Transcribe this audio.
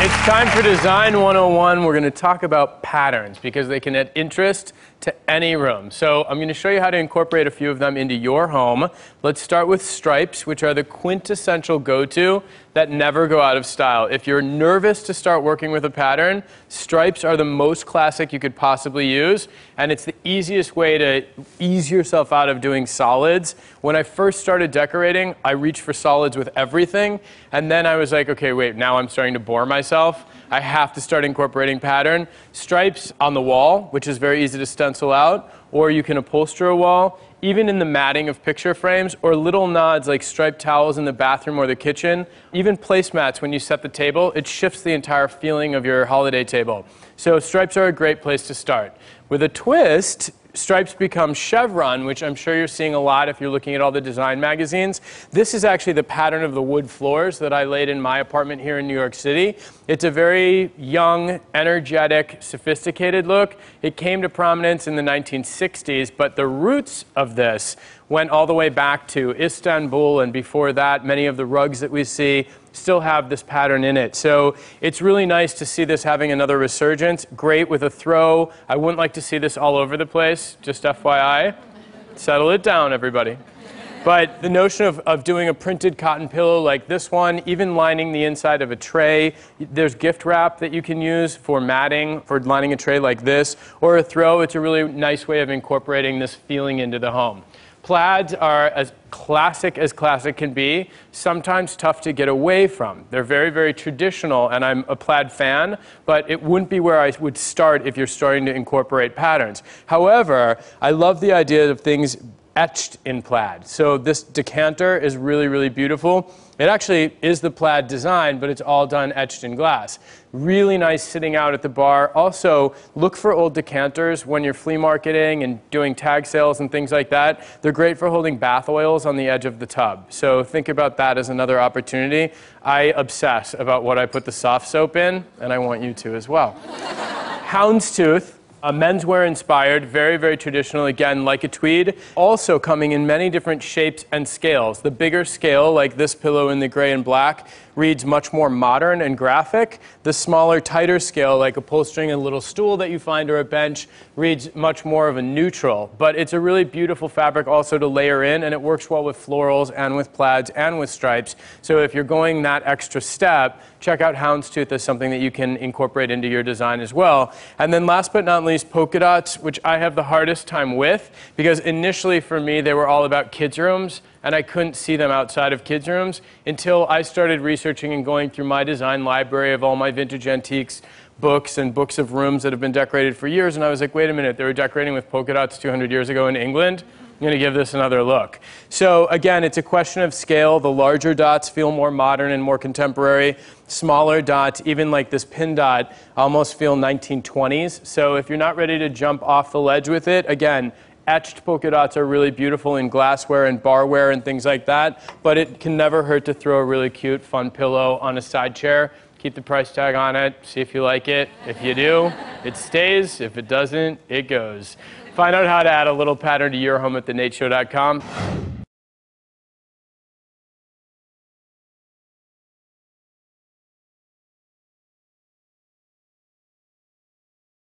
It's time for Design 101. We're going to talk about patterns because they can add interest to any room. So I'm going to show you how to incorporate a few of them into your home. Let's start with stripes, which are the quintessential go-to that never go out of style. If you're nervous to start working with a pattern, stripes are the most classic you could possibly use, and it's the easiest way to ease yourself out of doing solids. When I first started decorating, I reached for solids with everything, and then I was like, okay, wait, now I'm starting to bore myself. I have to start incorporating pattern. Stripes on the wall, which is very easy to stencil out, or you can upholster a wall, even in the matting of picture frames, or little nods like striped towels in the bathroom or the kitchen, even placemats when you set the table. It shifts the entire feeling of your holiday table. So stripes are a great place to start. With a twist, stripes become chevron, which I'm sure you're seeing a lot if you're looking at all the design magazines. This is actually the pattern of the wood floors that I laid in my apartment here in New York City. It's a very young, energetic, sophisticated look. It came to prominence in the 1960s, but the roots of this went all the way back to Istanbul, and before that, many of the rugs that we see still have this pattern in it. So it's really nice to see this having another resurgence. Great with a throw. I wouldn't like to see this all over the place, just FYI. Settle it down, everybody. But the notion of doing a printed cotton pillow like this one, even lining the inside of a tray. There's gift wrap that you can use for matting, for lining a tray like this, or a throw. It's a really nice way of incorporating this feeling into the home. Plaids are as classic can be, sometimes tough to get away from. They're very, very traditional, and I'm a plaid fan, but it wouldn't be where I would start if you're starting to incorporate patterns. However, I love the idea of things etched in plaid. So this decanter is really, really beautiful. It actually is the plaid design, but it's all done etched in glass. Really nice sitting out at the bar. Also, look for old decanters when you're flea marketing and doing tag sales and things like that. They're great for holding bath oils on the edge of the tub. So think about that as another opportunity. I obsess about what I put the soft soap in, and I want you to as well. Houndstooth. Menswear inspired, very, very traditional, again, like a tweed. Also coming in many different shapes and scales. The bigger scale, like this pillow in the gray and black, reads much more modern and graphic. The smaller, tighter scale, like upholstering a little stool that you find or a bench, reads much more of a neutral. But it's a really beautiful fabric also to layer in, and it works well with florals and with plaids and with stripes. So if you're going that extra step, check out Houndstooth as something that you can incorporate into your design as well. And then last but not least, polka dots, which I have the hardest time with, because initially for me they were all about kids' rooms, and I couldn't see them outside of kids' rooms until I started researching and going through my design library of all my vintage antiques books and books of rooms that have been decorated for years, and I was like, wait a minute, they were decorating with polka dots 200 years ago in England? I'm going to give this another look. So again, it's a question of scale. The larger dots feel more modern and more contemporary. Smaller dots, even like this pin dot, almost feel 1920s. So if you're not ready to jump off the ledge with it, again, etched polka dots are really beautiful in glassware and barware and things like that, but it can never hurt to throw a really cute, fun pillow on a side chair. Keep the price tag on it, see if you like it. If you do, it stays. If it doesn't, it goes. Find out how to add a little pattern to your home at thenateshow.com.